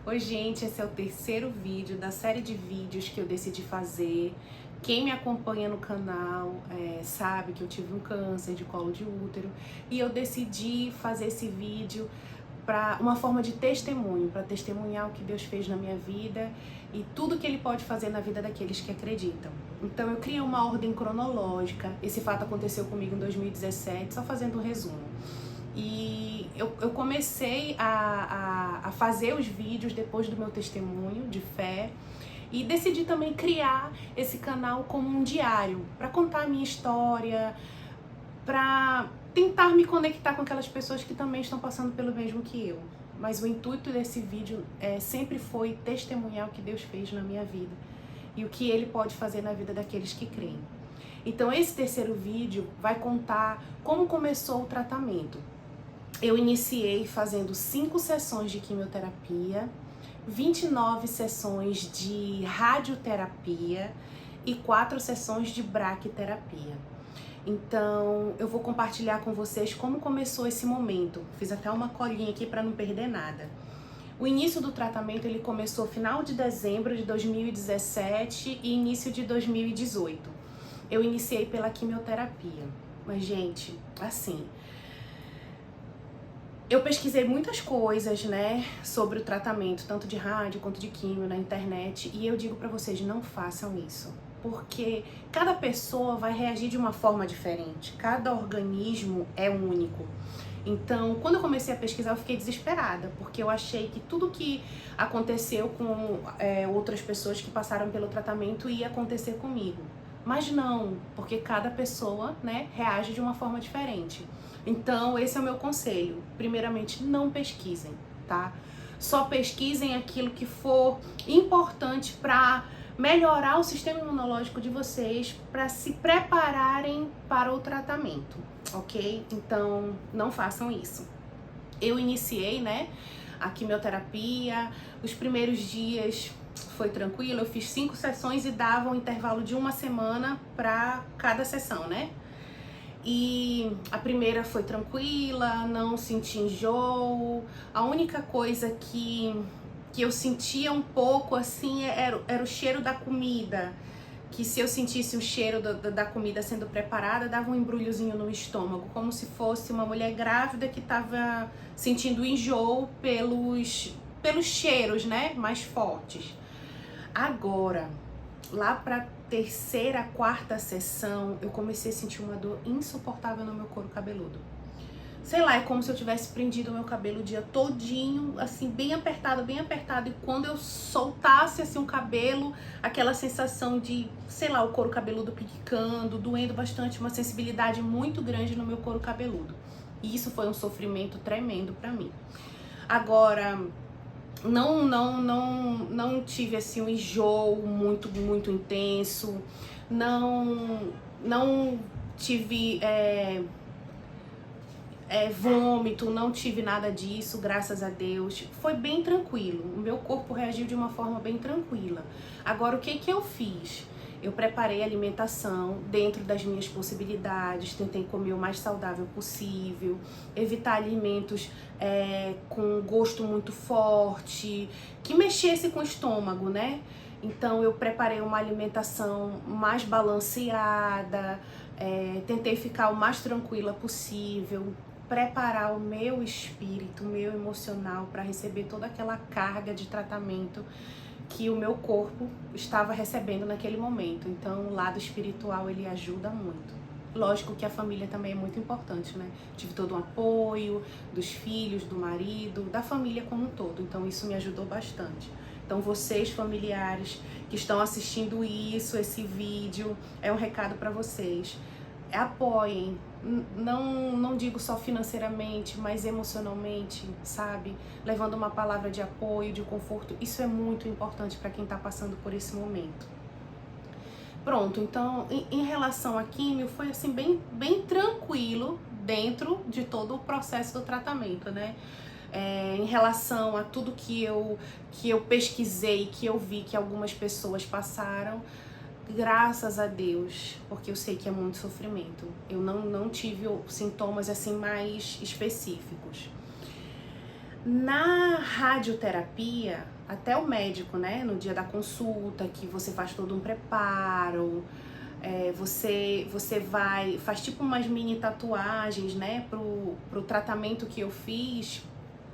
Oi, gente, esse é o terceiro vídeo da série de vídeos que eu decidi fazer. Quem me acompanha no canal sabe que eu tive um câncer de colo de útero e eu decidi fazer esse vídeo para uma forma de testemunho, para testemunhar o que Deus fez na minha vida e tudo que Ele pode fazer na vida daqueles que acreditam. Então eu criei uma ordem cronológica. Esse fato aconteceu comigo em 2017, só fazendo um resumo. E eu comecei a fazer os vídeos depois do meu testemunho de fé e decidi também criar esse canal como um diário para contar a minha história, para tentar me conectar com aquelas pessoas que também estão passando pelo mesmo que eu. Mas o intuito desse vídeo sempre foi testemunhar o que Deus fez na minha vida e o que Ele pode fazer na vida daqueles que creem. Então esse terceiro vídeo vai contar como começou o tratamento. Eu iniciei fazendo 5 sessões de quimioterapia, 29 sessões de radioterapia e 4 sessões de braquiterapia. Então, eu vou compartilhar com vocês como começou esse momento. Fiz até uma colinha aqui para não perder nada. O início do tratamento ele começou final de dezembro de 2017 e início de 2018. Eu iniciei pela quimioterapia. Mas, gente, assim, eu pesquisei muitas coisas, né, sobre o tratamento, tanto de rádio quanto de quimio na internet, e eu digo pra vocês, não façam isso, porque cada pessoa vai reagir de uma forma diferente, cada organismo é único. Então, quando eu comecei a pesquisar, eu fiquei desesperada, porque eu achei que tudo que aconteceu com outras pessoas que passaram pelo tratamento ia acontecer comigo. Mas não, porque cada pessoa, né, reage de uma forma diferente. Então, esse é o meu conselho. Primeiramente, não pesquisem, tá? Só pesquisem aquilo que for importante para melhorar o sistema imunológico de vocês, para se prepararem para o tratamento, ok? Então, não façam isso. Eu iniciei, né, a quimioterapia, os primeiros dias foi tranquilo, eu fiz 5 sessões e dava um intervalo de 1 semana para cada sessão, né? E a primeira foi tranquila, não senti enjoo. A única coisa que eu sentia um pouco assim era o cheiro da comida. Que se eu sentisse o cheiro da comida sendo preparada, dava um embrulhozinho no estômago, como se fosse uma mulher grávida que estava sentindo enjoo pelos cheiros, né, mais fortes. Agora, lá pra terceira, quarta sessão, eu comecei a sentir uma dor insuportável no meu couro cabeludo. Sei lá, é como se eu tivesse prendido o meu cabelo o dia todinho, assim, bem apertado, e quando eu soltasse, assim, o cabelo, aquela sensação de, sei lá, o couro cabeludo picando, doendo bastante, uma sensibilidade muito grande no meu couro cabeludo. E isso foi um sofrimento tremendo pra mim. Agora, não tive, assim, um enjoo muito intenso, não tive vômito, não tive nada disso, graças a Deus. Foi bem tranquilo, o meu corpo reagiu de uma forma bem tranquila. Agora, o que eu fiz? Eu preparei a alimentação dentro das minhas possibilidades, tentei comer o mais saudável possível, evitar alimentos com gosto muito forte, que mexesse com o estômago, né? Então eu preparei uma alimentação mais balanceada, tentei ficar o mais tranquila possível, preparar o meu espírito, o meu emocional para receber toda aquela carga de tratamento que o meu corpo estava recebendo naquele momento. Então o lado espiritual ele ajuda muito. Lógico que a família também é muito importante, né? Tive todo o apoio dos filhos, do marido, da família como um todo. Então isso me ajudou bastante. Então vocês familiares que estão assistindo esse vídeo, é um recado para vocês. Apoiem, não digo só financeiramente, mas emocionalmente, sabe? Levando uma palavra de apoio, de conforto. Isso é muito importante para quem está passando por esse momento. Pronto, então em relação à químio, foi assim bem tranquilo dentro de todo o processo do tratamento, né? Em relação a tudo que eu pesquisei, que eu vi que algumas pessoas passaram, graças a Deus, porque eu sei que é muito sofrimento. Eu não tive sintomas assim mais específicos. Na radioterapia, até o médico, né, no dia da consulta, que você faz todo um preparo, você faz tipo umas mini tatuagens, né, pro tratamento que eu fiz,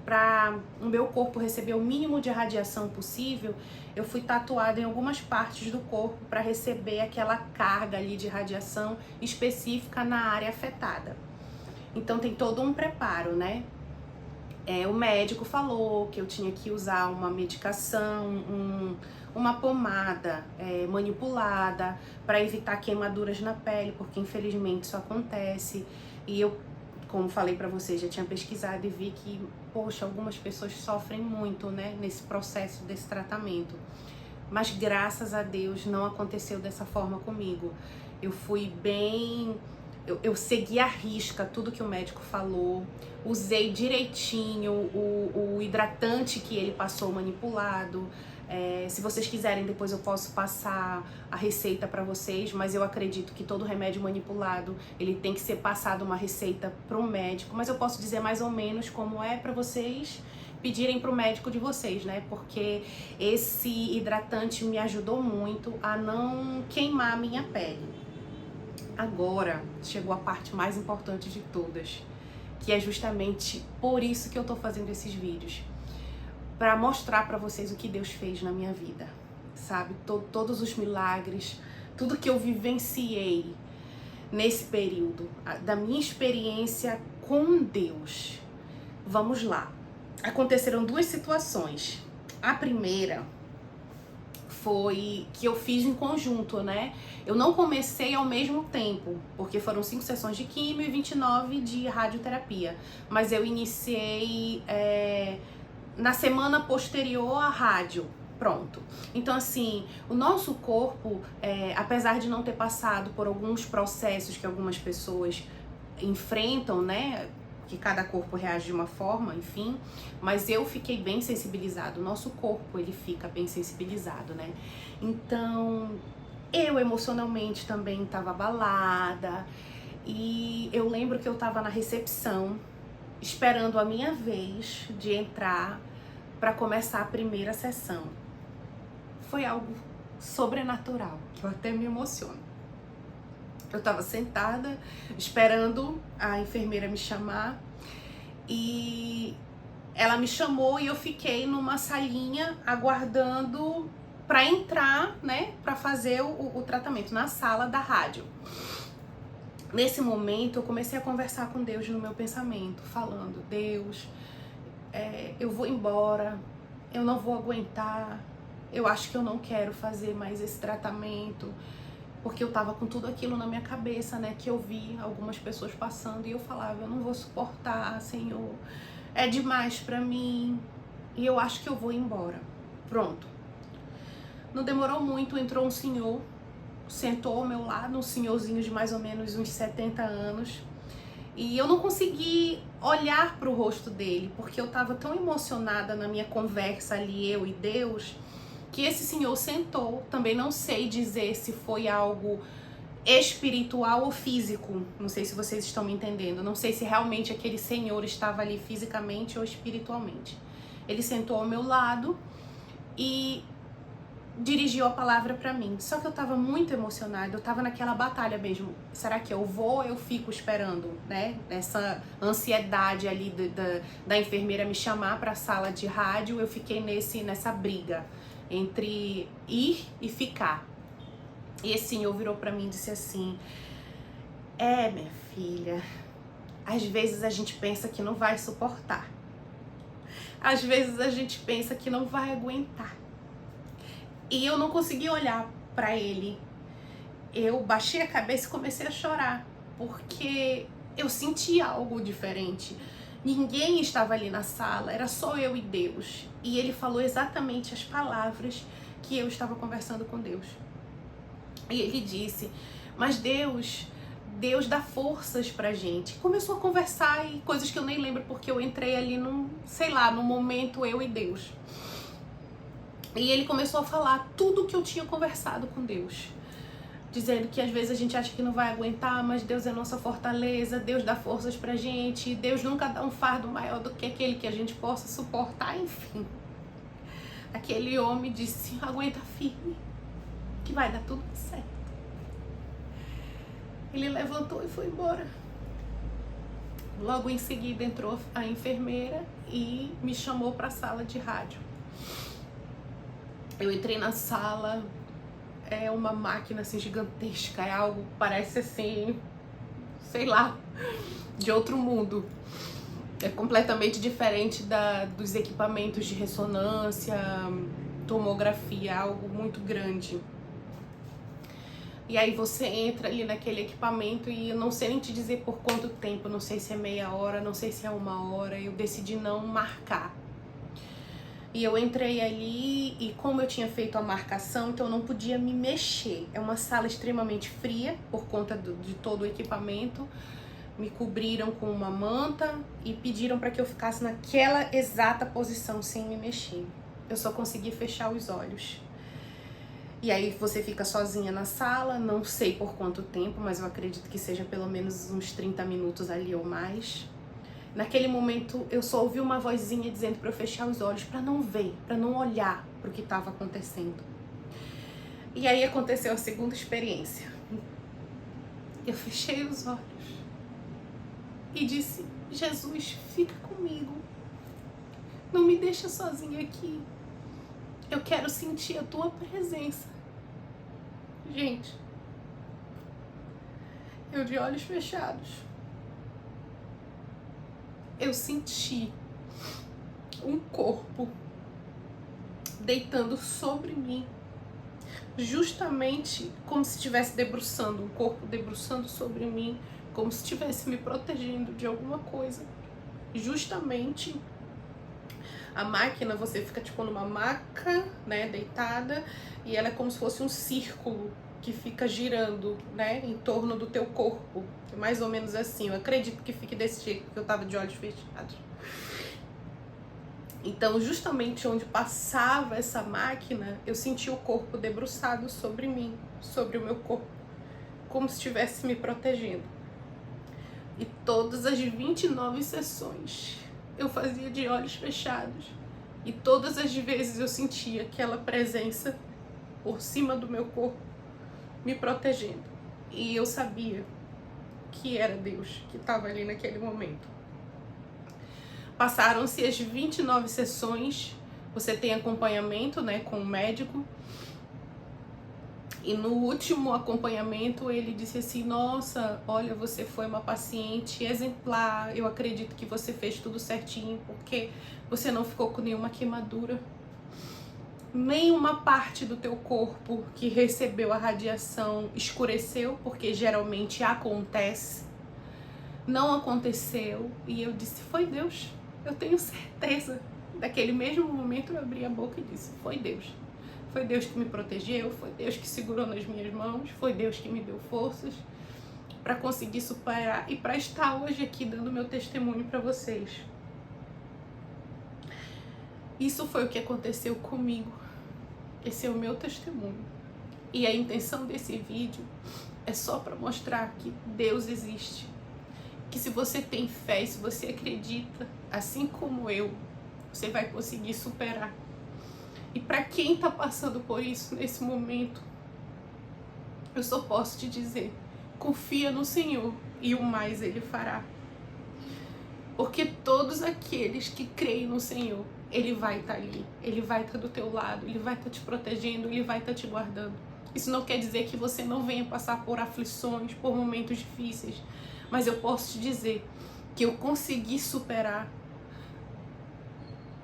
para o meu corpo receber o mínimo de radiação possível. Eu fui tatuada em algumas partes do corpo para receber aquela carga ali de radiação específica na área afetada. Então tem todo um preparo, né? O médico falou que eu tinha que usar uma medicação, uma pomada manipulada para evitar queimaduras na pele, porque infelizmente isso acontece. E eu, como falei para vocês, já tinha pesquisado e vi que, poxa, algumas pessoas sofrem muito, né, nesse processo desse tratamento. Mas graças a Deus não aconteceu dessa forma comigo. Eu fui bem... Eu segui à risca tudo que o médico falou, usei direitinho o hidratante que ele passou manipulado. Se vocês quiserem, depois eu posso passar a receita para vocês, mas eu acredito que todo remédio manipulado, ele tem que ser passado uma receita para o médico, mas eu posso dizer mais ou menos como é para vocês pedirem para o médico de vocês, né? Porque esse hidratante me ajudou muito a não queimar a minha pele. Agora chegou a parte mais importante de todas, que é justamente por isso que eu tô fazendo esses vídeos, para mostrar para vocês o que Deus fez na minha vida, sabe? Todos os milagres, tudo que eu vivenciei nesse período, da minha experiência com Deus. Vamos lá. Aconteceram duas situações. A primeira foi que eu fiz em conjunto, né? Eu não comecei ao mesmo tempo, porque foram 5 sessões de químio e 29 de radioterapia. Mas eu iniciei na semana posterior à rádio. Pronto. Então, assim, o nosso corpo, apesar de não ter passado por alguns processos que algumas pessoas enfrentam, né? Que cada corpo reage de uma forma, enfim, mas eu fiquei bem sensibilizado, o nosso corpo ele fica bem sensibilizado, né? Então, eu emocionalmente também estava abalada, e eu lembro que eu estava na recepção, esperando a minha vez de entrar para começar a primeira sessão. Foi algo sobrenatural, que eu até me emociono. Eu tava sentada, esperando a enfermeira me chamar, e ela me chamou e eu fiquei numa salinha aguardando para entrar, né, para fazer o tratamento na sala da rádio. Nesse momento eu comecei a conversar com Deus no meu pensamento, falando: Deus, eu vou embora, eu não vou aguentar, eu acho que eu não quero fazer mais esse tratamento. Porque eu tava com tudo aquilo na minha cabeça, né? Que eu vi algumas pessoas passando e eu falava: eu não vou suportar, Senhor. É demais pra mim. E eu acho que eu vou embora. Pronto. Não demorou muito, entrou um senhor, sentou ao meu lado, um senhorzinho de mais ou menos uns 70 anos. E eu não consegui olhar pro rosto dele, porque eu tava tão emocionada na minha conversa ali, eu e Deus, que esse senhor sentou. Também não sei dizer se foi algo espiritual ou físico. Não sei se vocês estão me entendendo. Não sei se realmente aquele senhor estava ali fisicamente ou espiritualmente. Ele sentou ao meu lado e dirigiu a palavra para mim. Só que eu tava muito emocionada, eu tava naquela batalha mesmo. Será que eu vou ou eu fico esperando, né? Essa ansiedade ali da enfermeira me chamar para a sala de rádio, eu fiquei nessa briga entre ir e ficar. E esse senhor virou pra mim e disse assim: minha filha, às vezes a gente pensa que não vai suportar. Às vezes a gente pensa que não vai aguentar. E eu não consegui olhar pra ele. Eu baixei a cabeça e comecei a chorar, porque eu senti algo diferente. Ninguém estava ali na sala, era só eu e Deus. E ele falou exatamente as palavras que eu estava conversando com Deus. E ele disse: mas Deus dá forças pra gente. Começou a conversar e coisas que eu nem lembro, porque eu entrei ali num momento eu e Deus. E ele começou a falar tudo que eu tinha conversado com Deus. dizendo que às vezes a gente acha que não vai aguentar, mas Deus é nossa fortaleza, Deus dá forças pra gente, Deus nunca dá um fardo maior do que aquele que a gente possa suportar, enfim. Aquele homem disse, aguenta firme, que vai dar tudo certo. Ele levantou e foi embora. Logo em seguida entrou a enfermeira e me chamou para a sala de rádio. Eu entrei na sala, é uma máquina assim gigantesca, é algo, parece assim, sei lá, de outro mundo. É completamente diferente dos equipamentos de ressonância, tomografia, algo muito grande. E aí você entra ali naquele equipamento e eu não sei nem te dizer por quanto tempo, não sei se é meia hora, não sei se é uma hora, eu decidi não marcar. E eu entrei ali e como eu tinha feito a marcação, então eu não podia me mexer. É uma sala extremamente fria por conta de todo o equipamento. Me cobriram com uma manta e pediram para que eu ficasse naquela exata posição sem me mexer. Eu só consegui fechar os olhos. E aí você fica sozinha na sala, não sei por quanto tempo, mas eu acredito que seja pelo menos uns 30 minutos ali ou mais. Naquele momento eu só ouvi uma vozinha dizendo para eu fechar os olhos, para não ver, para não olhar para o que estava acontecendo. E aí aconteceu a segunda experiência. Eu fechei os olhos e disse, Jesus, fica comigo, não me deixa sozinha aqui, eu quero sentir a tua presença. Gente, eu de olhos fechados, eu senti um corpo deitando sobre mim, justamente como se estivesse debruçando, um corpo debruçando sobre mim, como se estivesse me protegendo de alguma coisa. Justamente a máquina, você fica tipo numa maca, né, deitada, e ela é como se fosse um círculo que fica girando, né, em torno do teu corpo. É mais ou menos assim, eu acredito que fique desse jeito, porque eu tava de olhos fechados. Então, justamente onde passava essa máquina, eu senti o corpo debruçado sobre mim, sobre o meu corpo, como se estivesse me protegendo. E todas as 29 sessões eu fazia de olhos fechados. E todas as vezes eu sentia aquela presença por cima do meu corpo, me protegendo. E eu sabia que era Deus que estava ali naquele momento. Passaram-se as 29 sessões, você tem acompanhamento, né, com o médico. E no último acompanhamento ele disse assim, nossa, olha, você foi uma paciente exemplar, eu acredito que você fez tudo certinho, porque você não ficou com nenhuma queimadura. Nenhuma parte do teu corpo que recebeu a radiação escureceu, porque geralmente acontece. Não aconteceu. E eu disse, foi Deus, eu tenho certeza. Daquele mesmo momento eu abri a boca e disse, foi Deus. Foi Deus que me protegeu, foi Deus que segurou nas minhas mãos, foi Deus que me deu forças para conseguir superar e para estar hoje aqui dando meu testemunho para vocês. Isso foi o que aconteceu comigo. Esse é o meu testemunho. E a intenção desse vídeo é só para mostrar que Deus existe. Que se você tem fé, se você acredita, assim como eu, você vai conseguir superar. E para quem está passando por isso nesse momento, eu só posso te dizer, confia no Senhor e o mais Ele fará. Porque todos aqueles que creem no Senhor, Ele vai estar ali, Ele vai estar do teu lado, Ele vai estar te protegendo, Ele vai estar te guardando. Isso não quer dizer que você não venha passar por aflições, por momentos difíceis, mas eu posso te dizer que eu consegui superar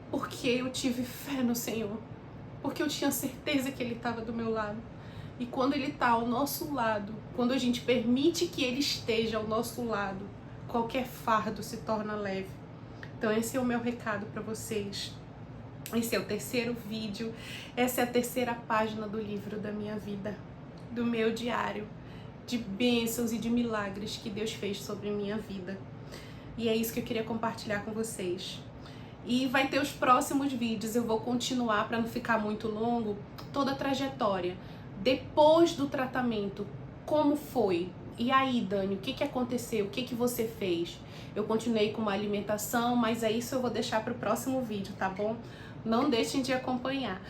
porque eu tive fé no Senhor. Porque eu tinha certeza que Ele estava do meu lado. E quando Ele está ao nosso lado, quando a gente permite que Ele esteja ao nosso lado, qualquer fardo se torna leve. Então esse é o meu recado para vocês. Esse é o terceiro vídeo, essa é a terceira página do livro da minha vida, do meu diário, de bênçãos e de milagres que Deus fez sobre a minha vida. E é isso que eu queria compartilhar com vocês. E vai ter os próximos vídeos, eu vou continuar, para não ficar muito longo, toda a trajetória. Depois do tratamento, como foi? E aí, Dani, o que aconteceu? O que você fez? Eu continuei com uma alimentação, mas é isso eu vou deixar para o próximo vídeo, tá bom? Não deixem de acompanhar.